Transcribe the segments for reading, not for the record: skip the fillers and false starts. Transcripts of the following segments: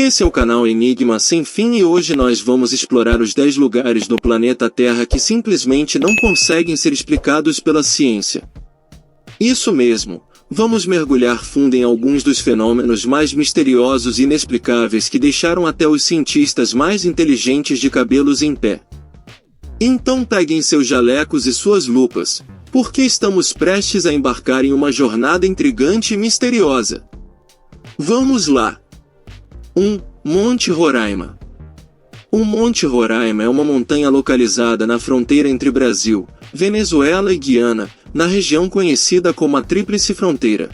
Esse é o canal Enigma Sem Fim e hoje nós vamos explorar os 10 lugares no planeta Terra que simplesmente não conseguem ser explicados pela ciência. Isso mesmo, vamos mergulhar fundo em alguns dos fenômenos mais misteriosos e inexplicáveis que deixaram até os cientistas mais inteligentes de cabelos em pé. Então peguem seus jalecos e suas lupas, porque estamos prestes a embarcar em uma jornada intrigante e misteriosa. Vamos lá! 1. Monte Roraima. O Monte Roraima é uma montanha localizada na fronteira entre Brasil, Venezuela e Guiana, na região conhecida como a Tríplice Fronteira.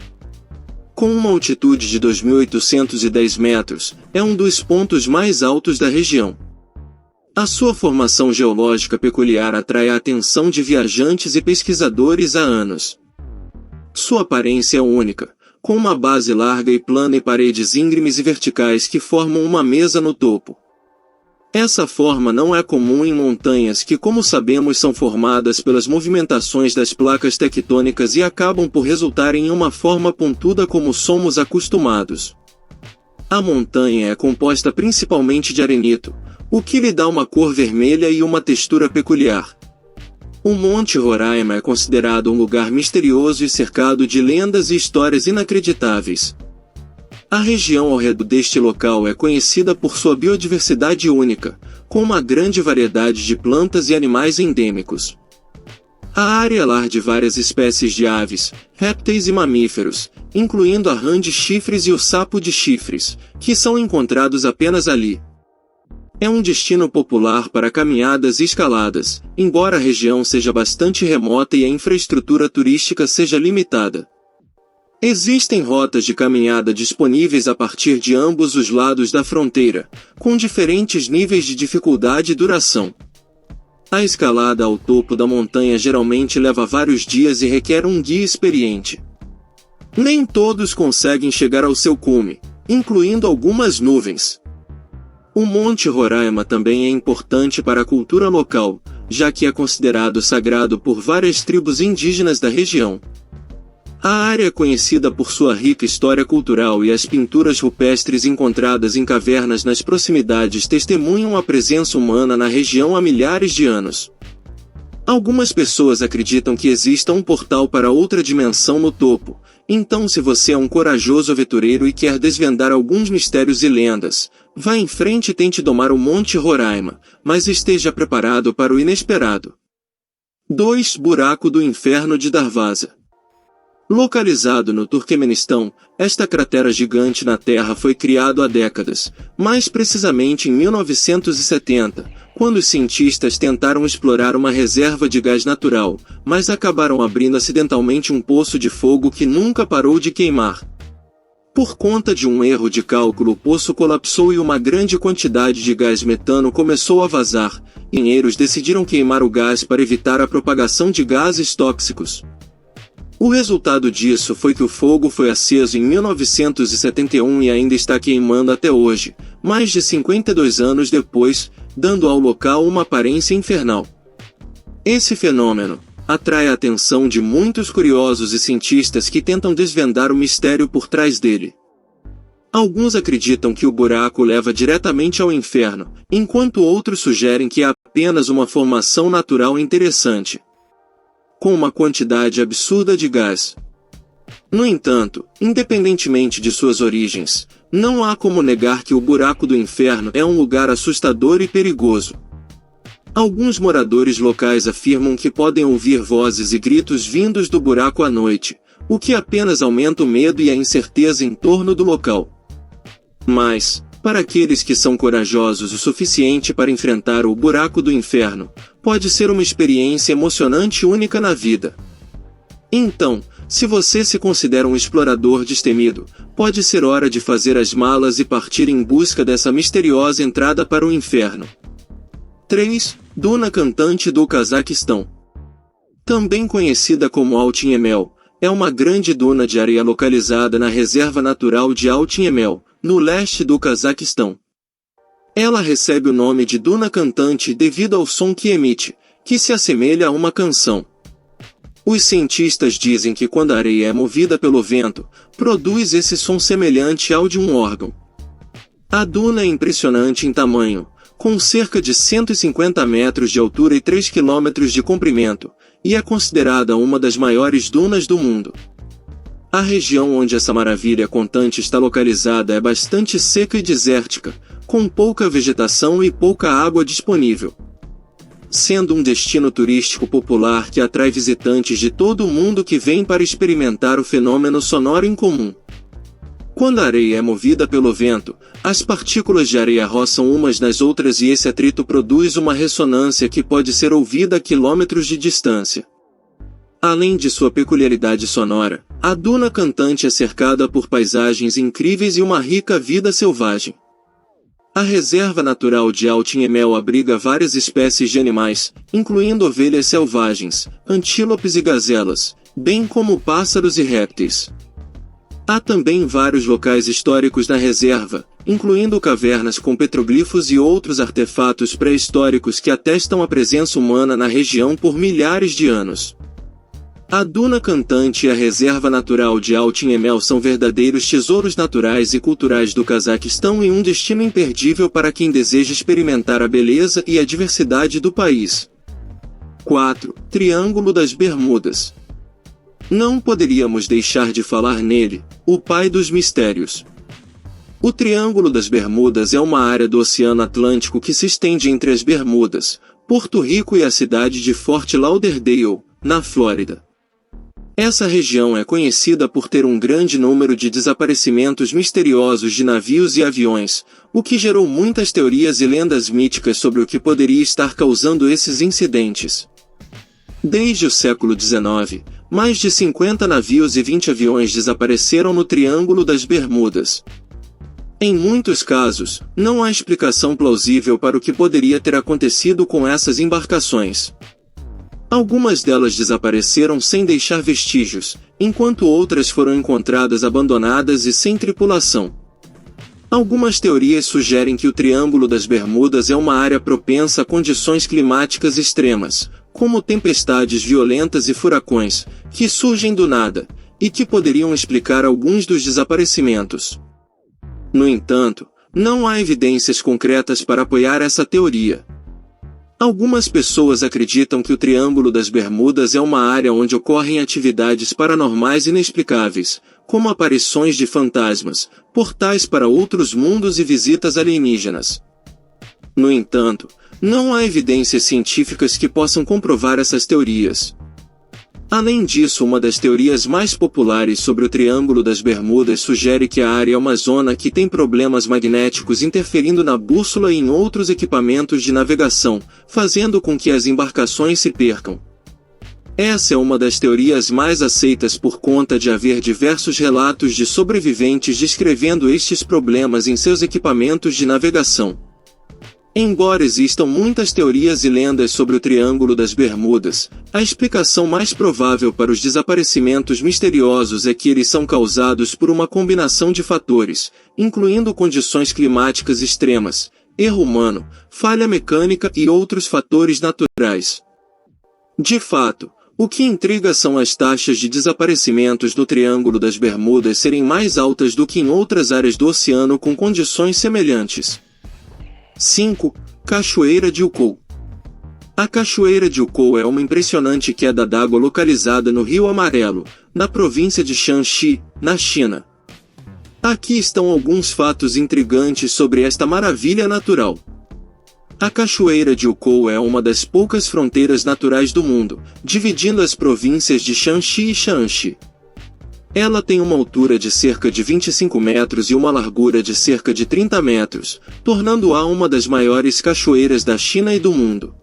Com uma altitude de 2.810 metros, é um dos pontos mais altos da região. A sua formação geológica peculiar atrai a atenção de viajantes e pesquisadores há anos. Sua aparência é única, com uma base larga e plana e paredes íngremes e verticais que formam uma mesa no topo. Essa forma não é comum em montanhas que, como sabemos, são formadas pelas movimentações das placas tectônicas e acabam por resultar em uma forma pontuda como somos acostumados. A montanha é composta principalmente de arenito, o que lhe dá uma cor vermelha e uma textura peculiar. O Monte Roraima é considerado um lugar misterioso e cercado de lendas e histórias inacreditáveis. A região ao redor deste local é conhecida por sua biodiversidade única, com uma grande variedade de plantas e animais endêmicos. A área é lar de várias espécies de aves, répteis e mamíferos, incluindo a rã de chifres e o sapo de chifres, que são encontrados apenas ali. É um destino popular para caminhadas e escaladas, embora a região seja bastante remota e a infraestrutura turística seja limitada. Existem rotas de caminhada disponíveis a partir de ambos os lados da fronteira, com diferentes níveis de dificuldade e duração. A escalada ao topo da montanha geralmente leva vários dias e requer um guia experiente. Nem todos conseguem chegar ao seu cume, incluindo algumas nuvens. O Monte Roraima também é importante para a cultura local, já que é considerado sagrado por várias tribos indígenas da região. A área é conhecida por sua rica história cultural e as pinturas rupestres encontradas em cavernas nas proximidades testemunham a presença humana na região há milhares de anos. Algumas pessoas acreditam que exista um portal para outra dimensão no topo, então se você é um corajoso aventureiro e quer desvendar alguns mistérios e lendas, vá em frente e tente domar o Monte Roraima, mas esteja preparado para o inesperado. 2. Buraco do Inferno de Darvaza. Localizado no Turquemenistão, esta cratera gigante na Terra foi criada há décadas, mais precisamente em 1970, quando os cientistas tentaram explorar uma reserva de gás natural, mas acabaram abrindo acidentalmente um poço de fogo que nunca parou de queimar. Por conta de um erro de cálculo, o poço colapsou e uma grande quantidade de gás metano começou a vazar, e engenheiros decidiram queimar o gás para evitar a propagação de gases tóxicos. O resultado disso foi que o fogo foi aceso em 1971 e ainda está queimando até hoje, mais de 52 anos depois, dando ao local uma aparência infernal. Esse fenômeno atrai a atenção de muitos curiosos e cientistas que tentam desvendar o mistério por trás dele. Alguns acreditam que o buraco leva diretamente ao inferno, enquanto outros sugerem que é apenas uma formação natural interessante, com uma quantidade absurda de gás. No entanto, independentemente de suas origens, não há como negar que o buraco do inferno é um lugar assustador e perigoso. Alguns moradores locais afirmam que podem ouvir vozes e gritos vindos do buraco à noite, o que apenas aumenta o medo e a incerteza em torno do local. Mas, para aqueles que são corajosos o suficiente para enfrentar o buraco do inferno, pode ser uma experiência emocionante e única na vida. Então, se você se considera um explorador destemido, pode ser hora de fazer as malas e partir em busca dessa misteriosa entrada para o inferno. 3. Duna Cantante do Cazaquistão. Também conhecida como Altin-Emel, é uma grande duna de areia localizada na Reserva Natural de Altin-Emel, no leste do Cazaquistão. Ela recebe o nome de Duna Cantante devido ao som que emite, que se assemelha a uma canção. Os cientistas dizem que quando a areia é movida pelo vento, produz esse som semelhante ao de um órgão. A duna é impressionante em tamanho, com cerca de 150 metros de altura e 3 quilômetros de comprimento, e é considerada uma das maiores dunas do mundo. A região onde essa maravilha contante está localizada é bastante seca e desértica, com pouca vegetação e pouca água disponível. Sendo um destino turístico popular que atrai visitantes de todo o mundo que vêm para experimentar o fenômeno sonoro incomum. Quando a areia é movida pelo vento, as partículas de areia roçam umas nas outras e esse atrito produz uma ressonância que pode ser ouvida a quilômetros de distância. Além de sua peculiaridade sonora, a duna cantante é cercada por paisagens incríveis e uma rica vida selvagem. A Reserva Natural de Altin-Emel abriga várias espécies de animais, incluindo ovelhas selvagens, antílopes e gazelas, bem como pássaros e répteis. Há também vários locais históricos na reserva, incluindo cavernas com petroglifos e outros artefatos pré-históricos que atestam a presença humana na região por milhares de anos. A Duna Cantante e a Reserva Natural de Altin-Emel são verdadeiros tesouros naturais e culturais do Cazaquistão e um destino imperdível para quem deseja experimentar a beleza e a diversidade do país. 4. Triângulo das Bermudas. Não poderíamos deixar de falar nele, o pai dos mistérios. O Triângulo das Bermudas é uma área do Oceano Atlântico que se estende entre as Bermudas, Porto Rico e a cidade de Fort Lauderdale, na Flórida. Essa região é conhecida por ter um grande número de desaparecimentos misteriosos de navios e aviões, o que gerou muitas teorias e lendas míticas sobre o que poderia estar causando esses incidentes. Desde o século XIX, mais de 50 navios e 20 aviões desapareceram no Triângulo das Bermudas. Em muitos casos, não há explicação plausível para o que poderia ter acontecido com essas embarcações. Algumas delas desapareceram sem deixar vestígios, enquanto outras foram encontradas abandonadas e sem tripulação. Algumas teorias sugerem que o Triângulo das Bermudas é uma área propensa a condições climáticas extremas, como tempestades violentas e furacões, que surgem do nada, e que poderiam explicar alguns dos desaparecimentos. No entanto, não há evidências concretas para apoiar essa teoria. Algumas pessoas acreditam que o Triângulo das Bermudas é uma área onde ocorrem atividades paranormais inexplicáveis, como aparições de fantasmas, portais para outros mundos e visitas alienígenas. No entanto, não há evidências científicas que possam comprovar essas teorias. Além disso, uma das teorias mais populares sobre o Triângulo das Bermudas sugere que a área é uma zona que tem problemas magnéticos interferindo na bússola e em outros equipamentos de navegação, fazendo com que as embarcações se percam. Essa é uma das teorias mais aceitas por conta de haver diversos relatos de sobreviventes descrevendo estes problemas em seus equipamentos de navegação. Embora existam muitas teorias e lendas sobre o Triângulo das Bermudas, a explicação mais provável para os desaparecimentos misteriosos é que eles são causados por uma combinação de fatores, incluindo condições climáticas extremas, erro humano, falha mecânica e outros fatores naturais. De fato, o que intriga são as taxas de desaparecimentos no Triângulo das Bermudas serem mais altas do que em outras áreas do oceano com condições semelhantes. 5. Cachoeira de Ukou. A Cachoeira de Ukou é uma impressionante queda d'água localizada no Rio Amarelo, na província de Shanxi, na China. Aqui estão alguns fatos intrigantes sobre esta maravilha natural. A Cachoeira de Ukou é uma das poucas fronteiras naturais do mundo, dividindo as províncias de Shanxi e Shanxi. Ela tem uma altura de cerca de 25 metros e uma largura de cerca de 30 metros, tornando-a uma das maiores cachoeiras da China e do mundo.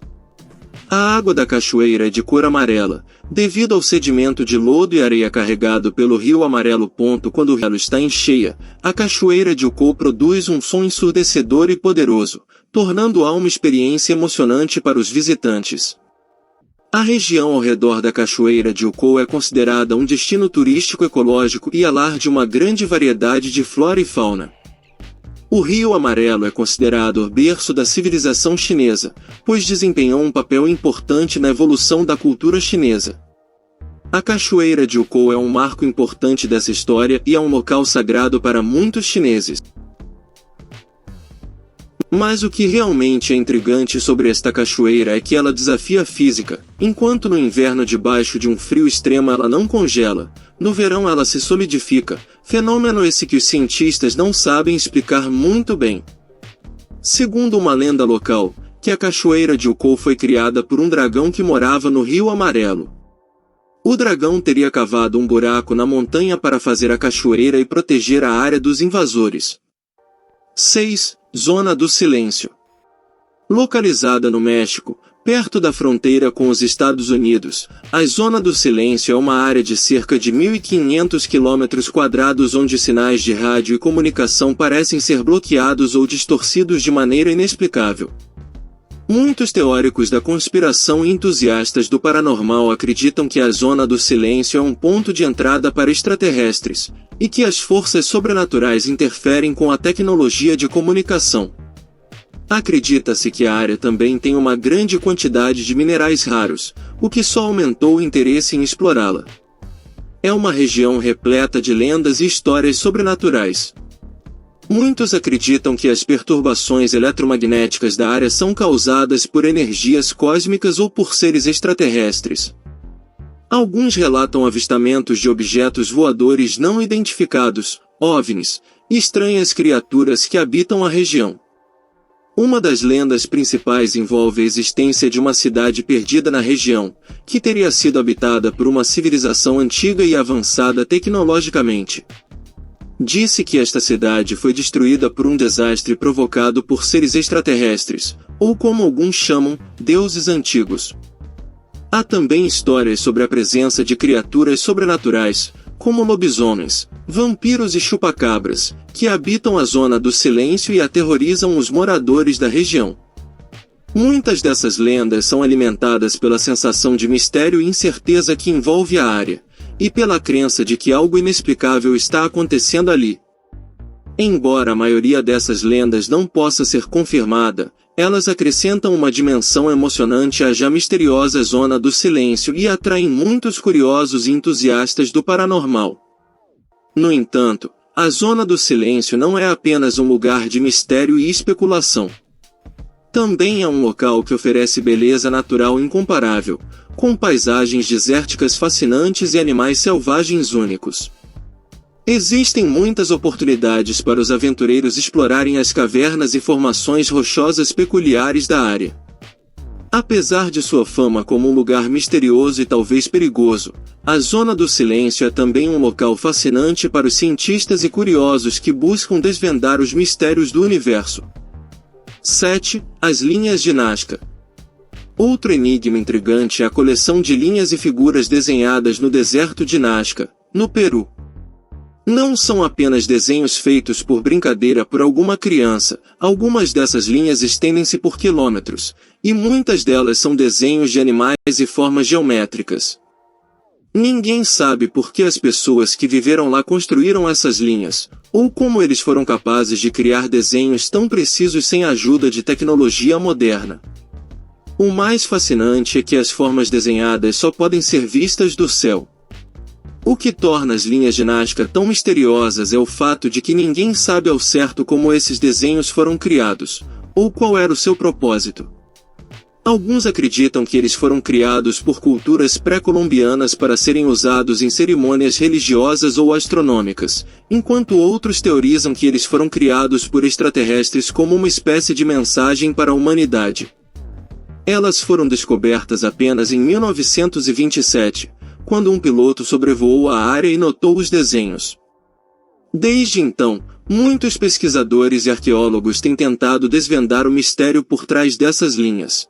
A água da cachoeira é de cor amarela, devido ao sedimento de lodo e areia carregado pelo rio Amarelo. Quando o rio está em cheia, a Cachoeira de Ukou produz um som ensurdecedor e poderoso, tornando-a uma experiência emocionante para os visitantes. A região ao redor da Cachoeira de Ukou é considerada um destino turístico ecológico e lar de uma grande variedade de flora e fauna. O Rio Amarelo é considerado o berço da civilização chinesa, pois desempenhou um papel importante na evolução da cultura chinesa. A Cachoeira de Ukou é um marco importante dessa história e é um local sagrado para muitos chineses. Mas o que realmente é intrigante sobre esta cachoeira é que ela desafia a física. Enquanto no inverno debaixo de um frio extremo ela não congela, no verão ela se solidifica, fenômeno esse que os cientistas não sabem explicar muito bem. Segundo uma lenda local, que a cachoeira de Ukou foi criada por um dragão que morava no Rio Amarelo. O dragão teria cavado um buraco na montanha para fazer a cachoeira e proteger a área dos invasores. 6. Zona do Silêncio. Localizada no México, perto da fronteira com os Estados Unidos, a Zona do Silêncio é uma área de cerca de 1.500 km² onde sinais de rádio e comunicação parecem ser bloqueados ou distorcidos de maneira inexplicável. Muitos teóricos da conspiração e entusiastas do paranormal acreditam que a Zona do Silêncio é um ponto de entrada para extraterrestres, e que as forças sobrenaturais interferem com a tecnologia de comunicação. Acredita-se que a área também tem uma grande quantidade de minerais raros, o que só aumentou o interesse em explorá-la. É uma região repleta de lendas e histórias sobrenaturais. Muitos acreditam que as perturbações eletromagnéticas da área são causadas por energias cósmicas ou por seres extraterrestres. Alguns relatam avistamentos de objetos voadores não identificados, OVNIs, e estranhas criaturas que habitam a região. Uma das lendas principais envolve a existência de uma cidade perdida na região, que teria sido habitada por uma civilização antiga e avançada tecnologicamente. Disse que esta cidade foi destruída por um desastre provocado por seres extraterrestres, ou como alguns chamam, deuses antigos. Há também histórias sobre a presença de criaturas sobrenaturais, como lobisomens, vampiros e chupacabras, que habitam a Zona do Silêncio e aterrorizam os moradores da região. Muitas dessas lendas são alimentadas pela sensação de mistério e incerteza que envolve a área, e pela crença de que algo inexplicável está acontecendo ali. Embora a maioria dessas lendas não possa ser confirmada, elas acrescentam uma dimensão emocionante à já misteriosa Zona do Silêncio e atraem muitos curiosos e entusiastas do paranormal. No entanto, a Zona do Silêncio não é apenas um lugar de mistério e especulação. Também é um local que oferece beleza natural incomparável, com paisagens desérticas fascinantes e animais selvagens únicos. Existem muitas oportunidades para os aventureiros explorarem as cavernas e formações rochosas peculiares da área. Apesar de sua fama como um lugar misterioso e talvez perigoso, a Zona do Silêncio é também um local fascinante para os cientistas e curiosos que buscam desvendar os mistérios do universo. 7. As linhas de Nazca. Outro enigma intrigante é a coleção de linhas e figuras desenhadas no deserto de Nazca, no Peru. Não são apenas desenhos feitos por brincadeira por alguma criança, algumas dessas linhas estendem-se por quilômetros, e muitas delas são desenhos de animais e formas geométricas. Ninguém sabe por que as pessoas que viveram lá construíram essas linhas, ou como eles foram capazes de criar desenhos tão precisos sem a ajuda de tecnologia moderna. O mais fascinante é que as formas desenhadas só podem ser vistas do céu. O que torna as linhas de Nazca tão misteriosas é o fato de que ninguém sabe ao certo como esses desenhos foram criados, ou qual era o seu propósito. Alguns acreditam que eles foram criados por culturas pré-colombianas para serem usados em cerimônias religiosas ou astronômicas, enquanto outros teorizam que eles foram criados por extraterrestres como uma espécie de mensagem para a humanidade. Elas foram descobertas apenas em 1927, quando um piloto sobrevoou a área e notou os desenhos. Desde então, muitos pesquisadores e arqueólogos têm tentado desvendar o mistério por trás dessas linhas.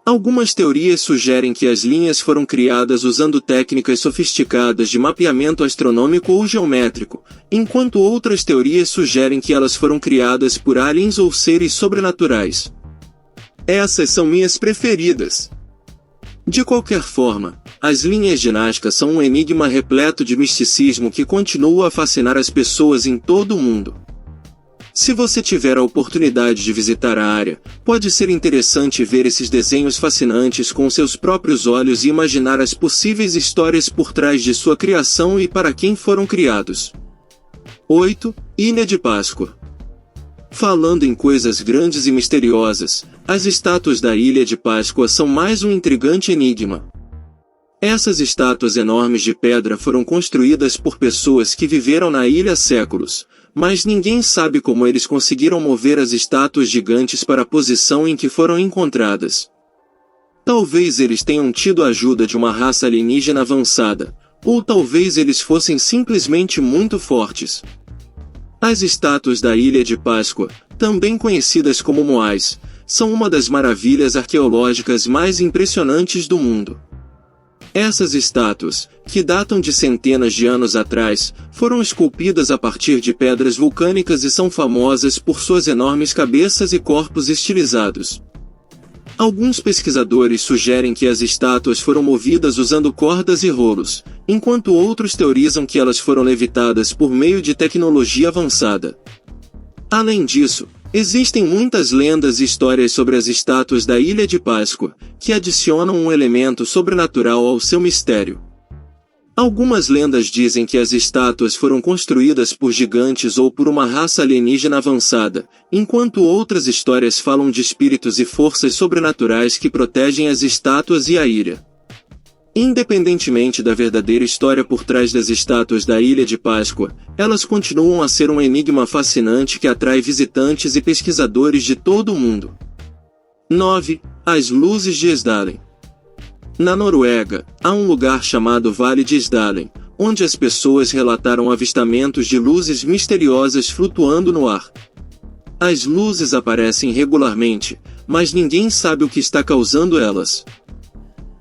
Algumas teorias sugerem que as linhas foram criadas usando técnicas sofisticadas de mapeamento astronômico ou geométrico, enquanto outras teorias sugerem que elas foram criadas por aliens ou seres sobrenaturais. Essas são minhas preferidas. De qualquer forma, as linhas de Nazca são um enigma repleto de misticismo que continua a fascinar as pessoas em todo o mundo. Se você tiver a oportunidade de visitar a área, pode ser interessante ver esses desenhos fascinantes com seus próprios olhos e imaginar as possíveis histórias por trás de sua criação e para quem foram criados. 8. Ilha de Páscoa. Falando em coisas grandes e misteriosas, as estátuas da Ilha de Páscoa são mais um intrigante enigma. Essas estátuas enormes de pedra foram construídas por pessoas que viveram na ilha há séculos, mas ninguém sabe como eles conseguiram mover as estátuas gigantes para a posição em que foram encontradas. Talvez eles tenham tido a ajuda de uma raça alienígena avançada, ou talvez eles fossem simplesmente muito fortes. As estátuas da Ilha de Páscoa, também conhecidas como Moais, são uma das maravilhas arqueológicas mais impressionantes do mundo. Essas estátuas, que datam de centenas de anos atrás, foram esculpidas a partir de pedras vulcânicas e são famosas por suas enormes cabeças e corpos estilizados. Alguns pesquisadores sugerem que as estátuas foram movidas usando cordas e rolos, enquanto outros teorizam que elas foram levitadas por meio de tecnologia avançada. Além disso, existem muitas lendas e histórias sobre as estátuas da Ilha de Páscoa, que adicionam um elemento sobrenatural ao seu mistério. Algumas lendas dizem que as estátuas foram construídas por gigantes ou por uma raça alienígena avançada, enquanto outras histórias falam de espíritos e forças sobrenaturais que protegem as estátuas e a ilha. Independentemente da verdadeira história por trás das estátuas da Ilha de Páscoa, elas continuam a ser um enigma fascinante que atrai visitantes e pesquisadores de todo o mundo. 9. As luzes de Esdalen. Na Noruega, há um lugar chamado Vale de Esdalen, onde as pessoas relataram avistamentos de luzes misteriosas flutuando no ar. As luzes aparecem regularmente, mas ninguém sabe o que está causando elas.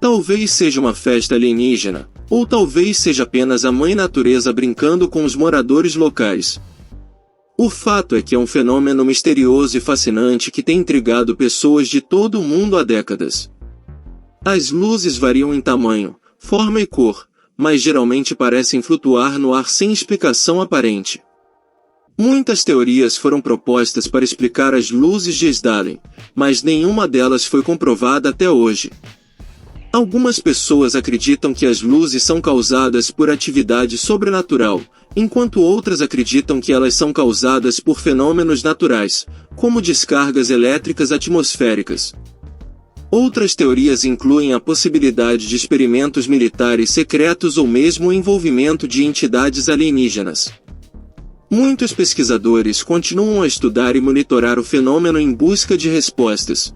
Talvez seja uma festa alienígena, ou talvez seja apenas a mãe natureza brincando com os moradores locais. O fato é que é um fenômeno misterioso e fascinante que tem intrigado pessoas de todo o mundo há décadas. As luzes variam em tamanho, forma e cor, mas geralmente parecem flutuar no ar sem explicação aparente. Muitas teorias foram propostas para explicar as luzes de Esdalen, mas nenhuma delas foi comprovada até hoje. Algumas pessoas acreditam que as luzes são causadas por atividade sobrenatural, enquanto outras acreditam que elas são causadas por fenômenos naturais, como descargas elétricas atmosféricas. Outras teorias incluem a possibilidade de experimentos militares secretos ou mesmo o envolvimento de entidades alienígenas. Muitos pesquisadores continuam a estudar e monitorar o fenômeno em busca de respostas.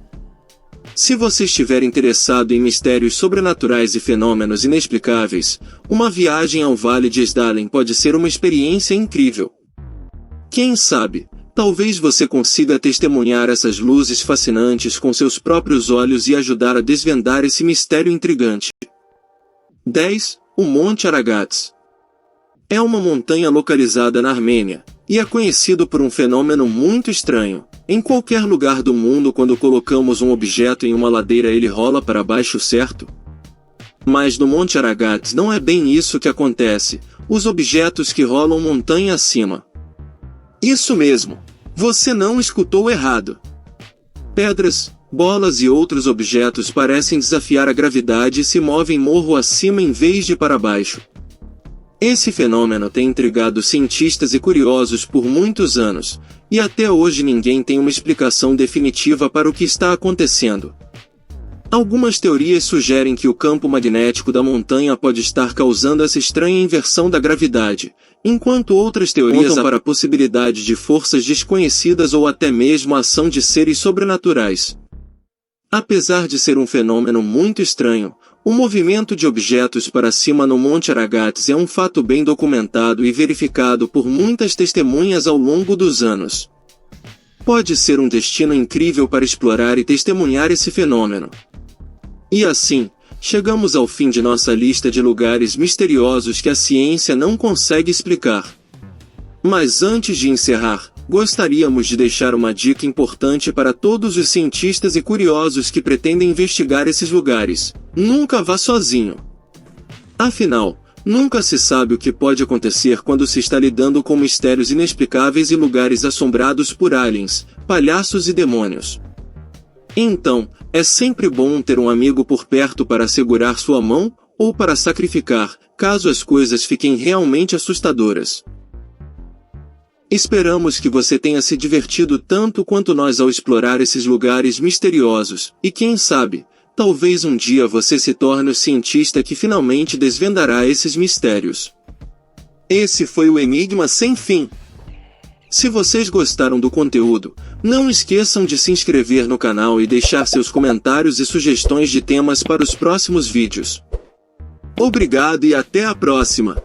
Se você estiver interessado em mistérios sobrenaturais e fenômenos inexplicáveis, uma viagem ao Vale de Esdalen pode ser uma experiência incrível. Quem sabe, talvez você consiga testemunhar essas luzes fascinantes com seus próprios olhos e ajudar a desvendar esse mistério intrigante. 10. O Monte Aragats. É uma montanha localizada na Armênia, e é conhecido por um fenômeno muito estranho. Em qualquer lugar do mundo, quando colocamos um objeto em uma ladeira, ele rola para baixo, certo? Mas no Monte Aragats não é bem isso que acontece, os objetos que rolam montanha acima. Isso mesmo! Você não escutou errado. Pedras, bolas e outros objetos parecem desafiar a gravidade e se movem morro acima em vez de para baixo. Esse fenômeno tem intrigado cientistas e curiosos por muitos anos, e até hoje ninguém tem uma explicação definitiva para o que está acontecendo. Algumas teorias sugerem que o campo magnético da montanha pode estar causando essa estranha inversão da gravidade, enquanto outras teorias apontam para a possibilidade de forças desconhecidas ou até mesmo a ação de seres sobrenaturais. Apesar de ser um fenômeno muito estranho, o movimento de objetos para cima no Monte Aragats é um fato bem documentado e verificado por muitas testemunhas ao longo dos anos. Pode ser um destino incrível para explorar e testemunhar esse fenômeno. E assim, chegamos ao fim de nossa lista de lugares misteriosos que a ciência não consegue explicar. Mas antes de encerrar, gostaríamos de deixar uma dica importante para todos os cientistas e curiosos que pretendem investigar esses lugares: nunca vá sozinho. Afinal, nunca se sabe o que pode acontecer quando se está lidando com mistérios inexplicáveis e lugares assombrados por aliens, palhaços e demônios. Então, é sempre bom ter um amigo por perto para segurar sua mão, ou para sacrificar, caso as coisas fiquem realmente assustadoras. Esperamos que você tenha se divertido tanto quanto nós ao explorar esses lugares misteriosos, e quem sabe, talvez um dia você se torne o cientista que finalmente desvendará esses mistérios. Esse foi o Enigma Sem Fim. Se vocês gostaram do conteúdo, não esqueçam de se inscrever no canal e deixar seus comentários e sugestões de temas para os próximos vídeos. Obrigado e até a próxima!